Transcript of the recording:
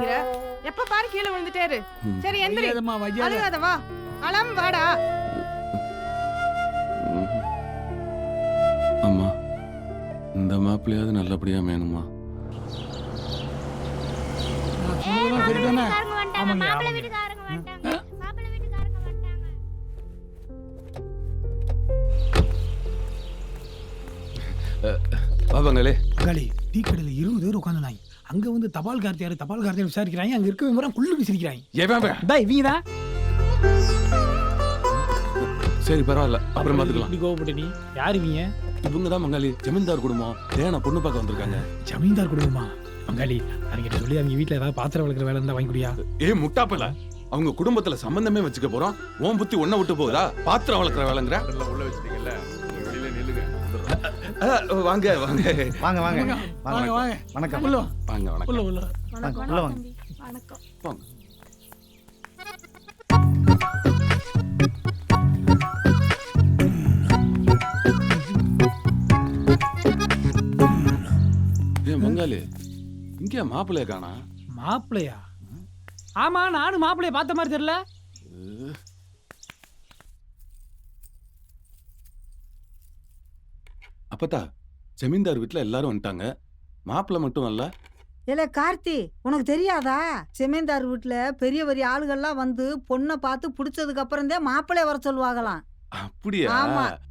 அழுகுற? எப்ப பாரு கீழே விழுந்துட்டே. சரி எந்திரி. அழுகாத வா. அலம் வாடா. அம்மா, இந்த மாப்பிள்ளையாவது நல்லபடியா மேனுமா? பாபாங்களே, டீ கடையில் 20 பேர் உட்காந்துனாங்க. அங்க வந்து தபால் கார்த்தியார் விசாரிக்கிறாங்க. அங்க இருக்க விவரம் குள்ளு விசாரிக்கிறாங்க. இவங்க தான். சரி பரவாயில்ல, அப்புறம் பாத்துக்கலாம். இப்படி கோவப்பட்ட நீ? யார் இவங்க? இவங்க தான் மங்காளி, ஜமீன்தார் குடும்பம். தேன பொண்ணு பார்க்க வந்திருக்காங்க. ஜமீன்தார் குடும்பமா? மங்காளி, அவங்க சொல்லி அவங்க வீட்டுல ஏதாவது பாத்திரம் வளர்க்குற வேலை இருந்தா வாங்கி குடியா? முட்டாப்பல, அவங்க குடும்பத்துல சம்பந்தமே வச்சுக்க போறோம். உன் புத்தி ஒன்ன விட்டு போகுதா? பாத்திரம் வளர்க்குற வேலைங்கிற உள்ள வச்சிட்டீங்கல்ல, வெளியில நில்லுங்க. வாங்க வாங்க வாங்க வாங்க வாங்க வாங்க. வணக்கம். உள்ள வாங்க. வணக்கம். உள்ள உள்ள உள்ள வாங்க. வணக்கம். வாங்க. மங்காளி, இங்க மாப்பிள்ளைய காணா? மாப்பிள்ளையா? ஆமா, நானும் மாப்பிள்ளைய பார்த்த மாதிரி தெரியல. அப்பத்தா, ஜமீன்தார் வீட்டுல எல்லாரும் வந்துட்டாங்க, மாப்பிள்ளை மட்டும் அல்ல. இல்ல கார்த்தி, உனக்கு தெரியாதா? ஜமீன்தார் வீட்டுல பெரிய பெரிய ஆளுகள்லாம் வந்து பொண்ணை பார்த்து பிடிச்சதுக்கு அப்புறம் தான் மாப்பிள்ளைய வர சொல்லுவாங்களாம். அப்படியா? ஆமா.